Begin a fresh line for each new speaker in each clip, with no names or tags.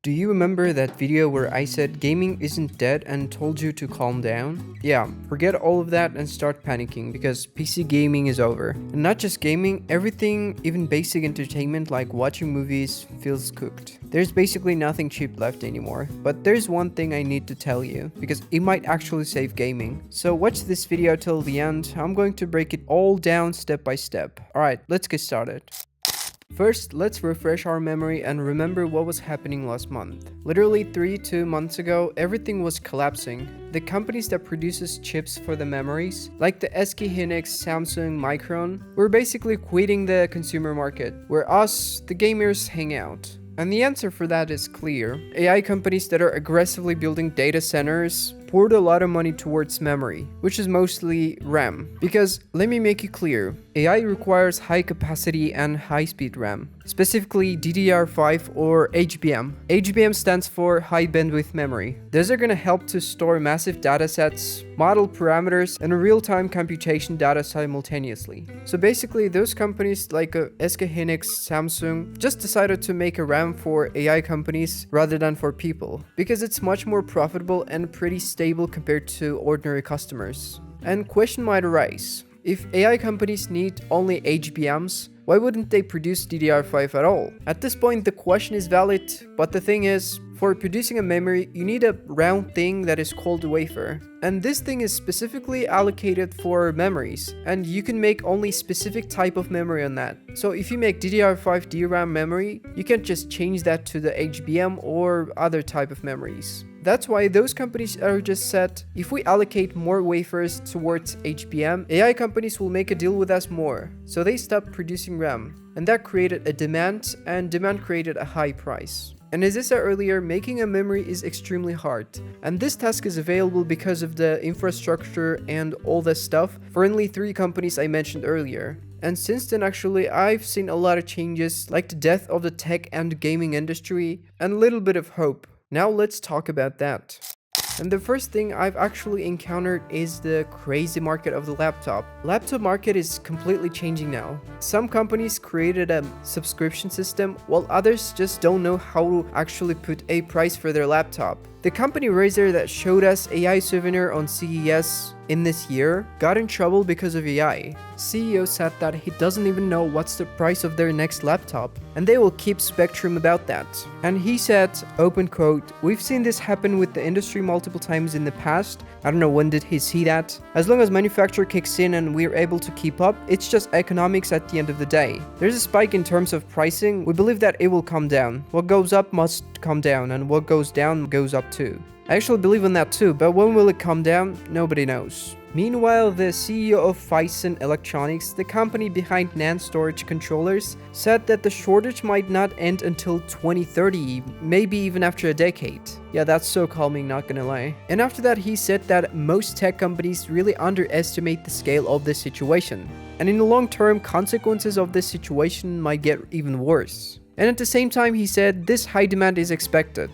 Do you remember that video where I said gaming isn't dead and told you to calm down? Yeah, forget all of that and start panicking because PC gaming is over. And not just gaming, everything, even basic entertainment like watching movies, feels cooked. There's basically nothing cheap left anymore. But there's one thing I need to tell you, because it might actually save gaming. So watch this video till the end. I'm going to break it all down step by step. Alright, let's get started. First, let's refresh our memory and remember what was happening last month. Literally 2 months ago, everything was collapsing. The companies that produces chips for the memories, like the SK Hynix, Samsung, Micron, were basically quitting the consumer market, where us, the gamers, hang out. And the answer for that is clear. AI companies that are aggressively building data centers poured a lot of money towards memory, which is mostly RAM. Because let me make it clear, AI requires high capacity and high speed RAM, specifically DDR5 or HBM. HBM stands for high bandwidth memory. Those are gonna help to store massive datasets, model parameters, and real-time computation data simultaneously. So basically, those companies like SK Hynix, Samsung just decided to make a RAM for AI companies rather than for people, because it's much more profitable and pretty stable compared to ordinary customers. And question might arise, if AI companies need only HBMs, why wouldn't they produce DDR5 at all? At this point, the question is valid, but the thing is, for producing a memory, you need a round thing that is called a wafer. And this thing is specifically allocated for memories, and you can make only specific type of memory on that. So if you make DDR5 DRAM memory, you can't just change that to the HBM or other type of memories. That's why those companies are just said, if we allocate more wafers towards HBM, AI companies will make a deal with us more. So they stopped producing RAM, and that created a demand, and demand created a high price. And as I said earlier, making a memory is extremely hard. And this task is available because of the infrastructure and all that stuff for only 3 companies I mentioned earlier. And since then, actually, I've seen a lot of changes, like the death of the tech and gaming industry, and a little bit of hope. Now let's talk about that. And the first thing I've actually encountered is the crazy market of the laptop. Laptop market is completely changing now. Some companies created a subscription system, while others just don't know how to actually put a price for their laptop. The company Razer that showed us AI souvenir on CES in this year got in trouble because of AI. CEO said that he doesn't even know what's the price of their next laptop, and they will keep spectrum about that. And he said, open quote, "We've seen this happen with the industry multiple times in the past. I don't know when did he see that. As long as manufacturer kicks in and we're able to keep up, it's just economics at the end of the day. There's a spike in terms of pricing. We believe that it will come down. What goes up must come down, and what goes down goes up too." I actually believe in that too, but when will it come down? Nobody knows. Meanwhile, the CEO of Phison Electronics, the company behind NAND storage controllers, said that the shortage might not end until 2030, maybe even after a decade. Yeah, that's so calming, not gonna lie. And after that, he said that most tech companies really underestimate the scale of this situation. And in the long term, consequences of this situation might get even worse. And at the same time, he said this high demand is expected.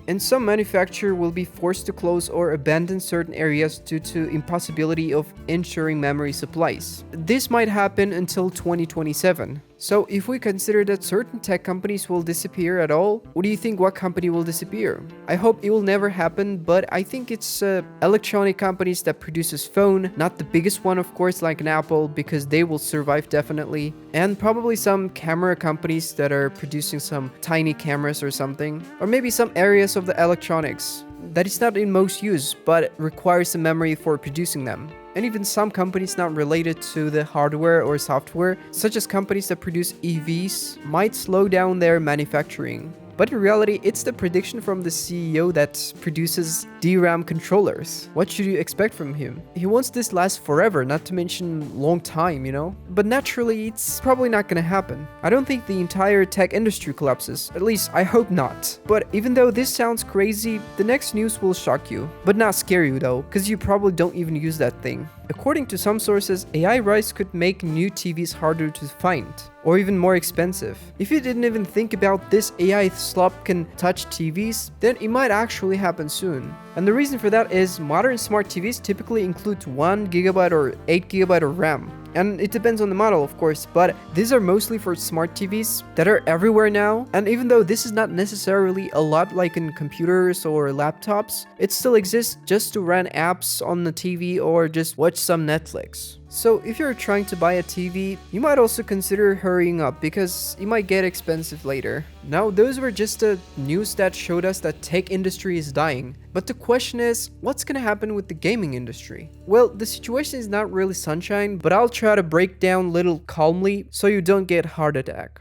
And some manufacturer will be forced to close or abandon certain areas due to impossibility of ensuring memory supplies. This might happen until 2027. So if we consider that certain tech companies will disappear at all, what do you think what company will disappear? I hope it will never happen, but I think it's electronic companies that produces phone, not the biggest one of course like an Apple, because they will survive definitely, and probably some camera companies that are producing some tiny cameras or something, or maybe some areas of the electronics that is not in most use but requires the memory for producing them. And even some companies not related to the hardware or software, such as companies that produce EVs, might slow down their manufacturing. But in reality, it's the prediction from the CEO that produces DRAM controllers. What should you expect from him? He wants this last forever, not to mention long time, you know? But naturally, it's probably not gonna happen. I don't think the entire tech industry collapses. At least, I hope not. But even though this sounds crazy, the next news will shock you. But not scare you though, because you probably don't even use that thing. According to some sources, AI rise could make new TVs harder to find, or even more expensive. If you didn't even think about this AI slop can touch TVs, then it might actually happen soon. And the reason for that is modern smart TVs typically include 1 GB or 8 GB of RAM. and it depends on the model, of course, but these are mostly for smart TVs that are everywhere now. And even though this is not necessarily a lot like in computers or laptops, it still exists just to run apps on the TV or just watch some Netflix. So if you're trying to buy a TV, you might also consider hurrying up because it might get expensive later. Now, those were just the news that showed us that tech industry is dying. But the question is, what's gonna happen with the gaming industry? Well, the situation is not really sunshine, but I'll try to break down little calmly so you don't get heart attack.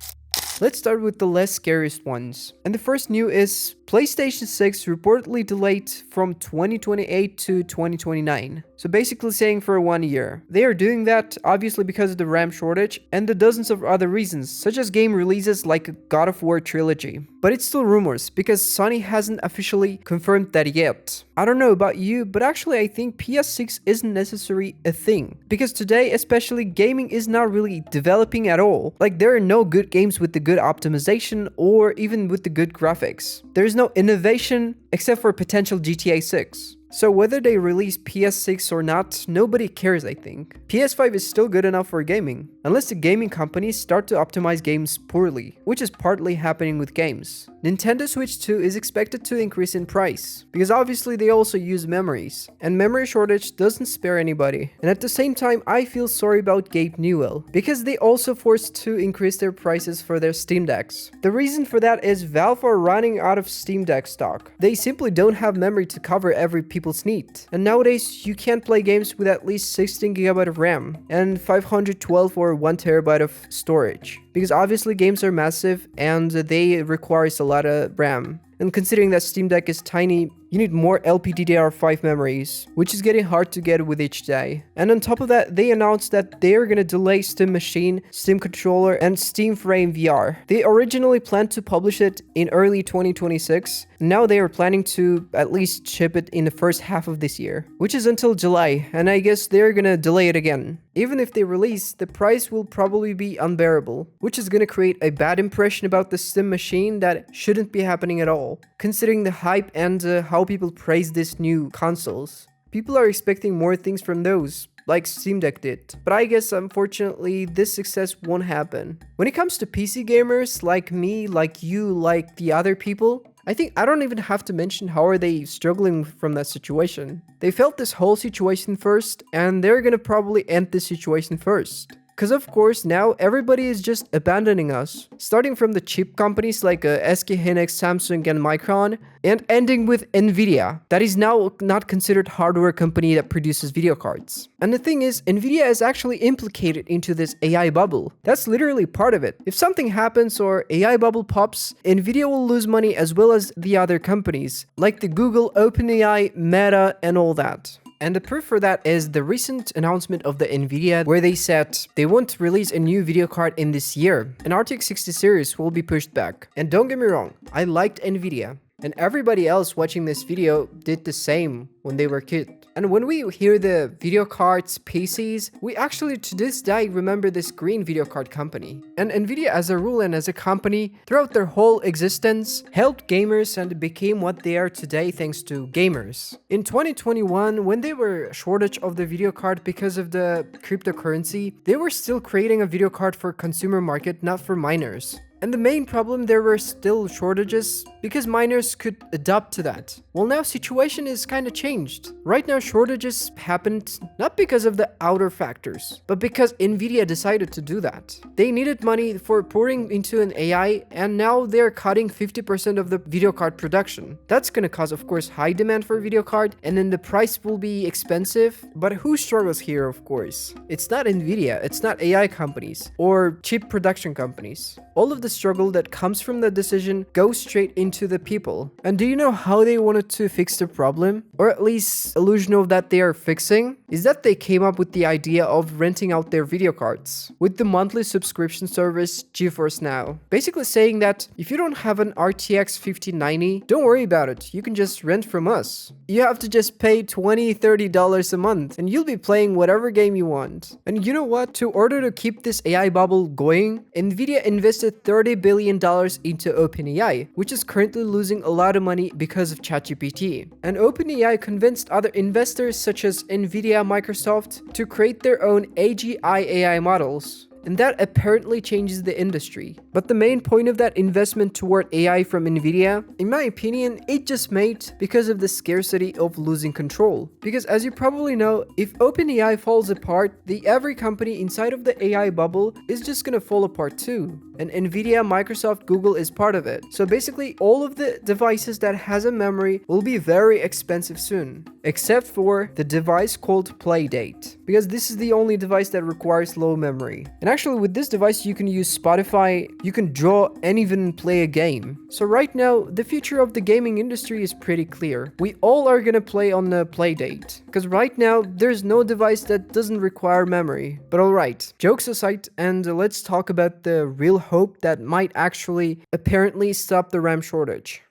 Let's start with the less scariest ones. And the first news is PlayStation 6 reportedly delayed from 2028 to 2029. So basically saying for 1 year. They are doing that obviously because of the RAM shortage and the dozens of other reasons, such as game releases like a God of War trilogy. But it's still rumors because Sony hasn't officially confirmed that yet. I don't know about you, but actually I think PS6 isn't necessarily a thing. Because today, especially, gaming is not really developing at all. Like, there are no good games with the good optimization or even with the good graphics. There's no innovation except for potential GTA 6. So whether they release PS6 or not, nobody cares, I think. PS5 is still good enough for gaming, unless the gaming companies start to optimize games poorly, which is partly happening with games. Nintendo Switch 2 is expected to increase in price, because obviously they also use memories, and memory shortage doesn't spare anybody. And at the same time, I feel sorry about Gabe Newell, because they also forced to increase their prices for their Steam Decks. The reason for that is Valve are running out of Steam Deck stock. They simply don't have memory to cover every people's need. And nowadays, you can't play games with at least 16GB of RAM and 512 or 1TB of storage. Because obviously games are massive and they require a lot of RAM. And considering that Steam Deck is tiny, you need more LPDDR5 memories, which is getting hard to get with each day. And on top of that, they announced that they are going to delay Steam Machine, Steam Controller, and Steam Frame VR. They originally planned to publish it in early 2026. Now they are planning to at least ship it in the first half of this year, which is until July, and I guess they're going to delay it again. Even if they release, the price will probably be unbearable, which is going to create a bad impression about the Steam Machine that shouldn't be happening at all. Considering the hype and how people praise these new consoles. People are expecting more things from those, like Steam Deck did. But I guess unfortunately this success won't happen. When it comes to PC gamers like me, like you, like the other people, I think I don't even have to mention how are they struggling from that situation. They felt this whole situation first, and they're gonna probably end this situation first. Because of course now everybody is just abandoning us, starting from the chip companies like SK Hynix, Samsung and Micron, and ending with Nvidia, that is now not considered hardware company that produces video cards. And the thing is, Nvidia is actually implicated into this AI bubble. That's literally part of it. If something happens or AI bubble pops, Nvidia will lose money as well as the other companies, like the Google, OpenAI, Meta and all that. And the proof for that is the recent announcement of the Nvidia where they said they want to release a new video card in this year. An RTX 60 series will be pushed back. And don't get me wrong, I liked Nvidia. And everybody else watching this video did the same when they were kids. And when we hear the video cards, PCs, we actually to this day remember this green video card company. And Nvidia as a rule and as a company, throughout their whole existence, helped gamers and became what they are today thanks to gamers. In 2021, when they were a shortage of the video card because of the cryptocurrency, they were still creating a video card for consumer market, not for miners. And the main problem, there were still shortages because miners could adapt to that. Well, now situation is kind of changed. Right now shortages happened not because of the outer factors, but because Nvidia decided to do that. They needed money for pouring into an AI, and now they're cutting 50% of the video card production. That's gonna cause, of course, high demand for video card, and then the price will be expensive. But who struggles here, of course? It's not Nvidia, it's not AI companies or chip production companies. All of the struggle that comes from the decision goes straight into the people. And do you know how they wanted to fix the problem? Or at least illusion of that they are fixing? Is that they came up with the idea of renting out their video cards with the monthly subscription service GeForce Now. Basically saying that if you don't have an RTX 5090, don't worry about it. You can just rent from us. You have to just pay $20-30 a month and you'll be playing whatever game you want. And you know what? To order to keep this AI bubble going, Nvidia invested invested $30 billion into OpenAI, which is currently losing a lot of money because of ChatGPT. And OpenAI convinced other investors such as Nvidia, Microsoft to create their own AGI AI models. And that apparently changes the industry. But the main point of that investment toward AI from Nvidia, in my opinion, it just made because of the scarcity of losing control. Because as you probably know, if OpenAI falls apart, every company inside of the AI bubble is just gonna fall apart too. And Nvidia, Microsoft, Google is part of it. So basically all of the devices that has a memory will be very expensive soon. Except for the device called Playdate. Because this is the only device that requires low memory. And actually with this device you can use Spotify, you can draw and even play a game. So right now the future of the gaming industry is pretty clear. We all are gonna play on the Playdate. Because right now there's no device that doesn't require memory. But alright, jokes aside, and let's talk about the real hope that might actually apparently stop the RAM shortage.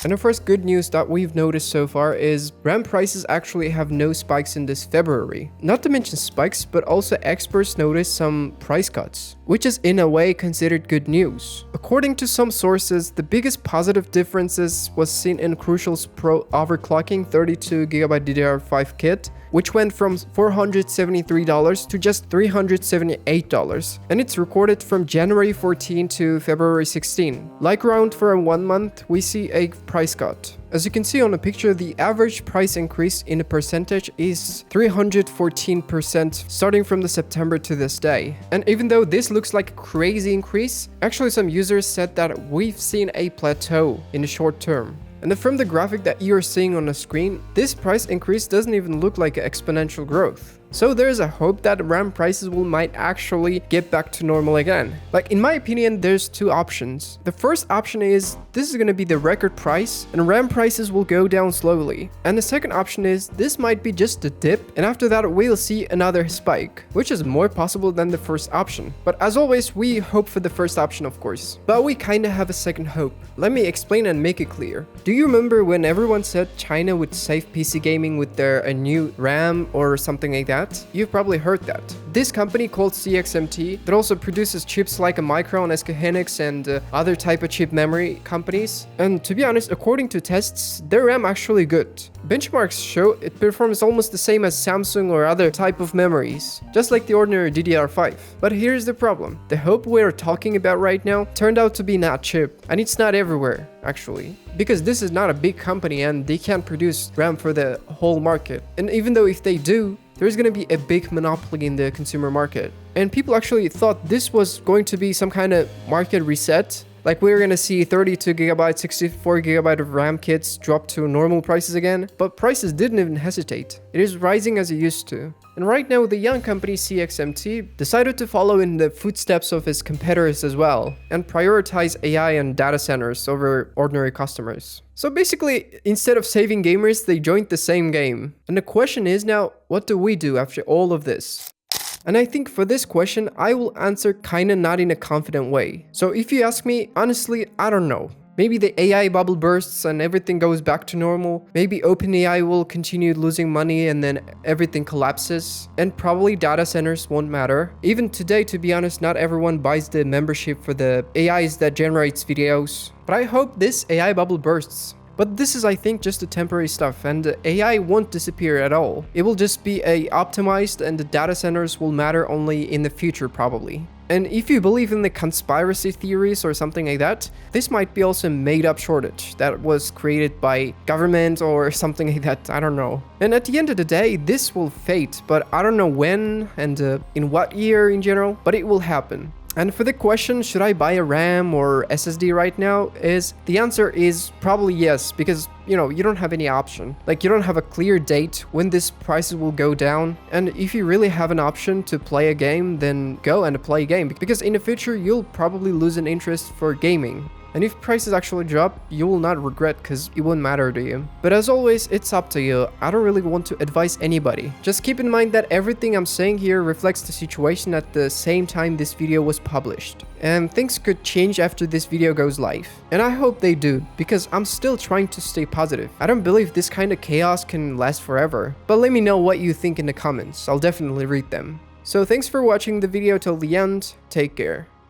And the first good news that we've noticed so far is RAM prices actually have no spikes in this February. Not to mention spikes, but also experts noticed some price cuts, which is in a way considered good news. According to some sources, the biggest positive differences was seen in Crucial's Pro overclocking 32GB DDR5 kit, which went from $473 to just $378, and it's recorded from January 14 to February 16. Like around for 1 month, we see a price cut. As you can see on the picture, the average price increase in a percentage is 314% starting from the September to this day. And even though this looks like a crazy increase, actually some users said that we've seen a plateau in the short term. And from the graphic that you're seeing on the screen, this price increase doesn't even look like exponential growth. So there's a hope that RAM prices might actually get back to normal again. Like in my opinion, there's two options. The first option is this is going to be the record price and RAM prices will go down slowly. And the second option is this might be just a dip and after that we'll see another spike, which is more possible than the first option. But as always, we hope for the first option of course. But we kinda have a second hope. Let me explain and make it clear. Do you remember when everyone said China would save PC gaming with a new RAM or something like that? You've probably heard that. This company called CXMT that also produces chips like a Micron, SK Hynix and other type of chip memory companies. And to be honest, according to tests, their RAM actually good. Benchmarks show it performs almost the same as Samsung or other type of memories, just like the ordinary DDR5. But here's the problem. The hope we're talking about right now turned out to be not chip, and it's not everywhere, actually. Because this is not a big company and they can't produce RAM for the whole market. And even though if they do, there's going to be a big monopoly in the consumer market. And people actually thought this was going to be some kind of market reset. Like we were going to see 32GB, 64GB of RAM kits drop to normal prices again. But prices didn't even hesitate. It is rising as it used to. And right now, the young company CXMT decided to follow in the footsteps of its competitors as well and prioritize AI and data centers over ordinary customers. So basically, instead of saving gamers, they joined the same game. And the question is now, what do we do after all of this? And I think for this question, I will answer kinda not in a confident way. So if you ask me, honestly, I don't know. Maybe the AI bubble bursts and everything goes back to normal. Maybe OpenAI will continue losing money and then everything collapses. And probably data centers won't matter. Even today, to be honest, not everyone buys the membership for the AIs that generates videos. But I hope this AI bubble bursts. But this is, I think, just a temporary stuff, and AI won't disappear at all. It will just be optimized and the data centers will matter only in the future, probably. And if you believe in the conspiracy theories or something like that, this might be also a made-up shortage that was created by government or something like that, I don't know. And at the end of the day, this will fade, but I don't know when and in what year in general, but it will happen. And for the question, should I buy a RAM or SSD right now, the answer is probably yes, because you don't have any option. Like you don't have a clear date when this prices will go down. And if you really have an option to play a game, then go and play a game, because in the future you'll probably lose an interest for gaming. And if prices actually drop, you will not regret because it won't matter to you. But as always, it's up to you. I don't really want to advise anybody. Just keep in mind that everything I'm saying here reflects the situation at the same time this video was published. And things could change after this video goes live. And I hope they do, because I'm still trying to stay positive. I don't believe this kind of chaos can last forever. But let me know what you think in the comments. I'll definitely read them. So thanks for watching the video till the end. Take care.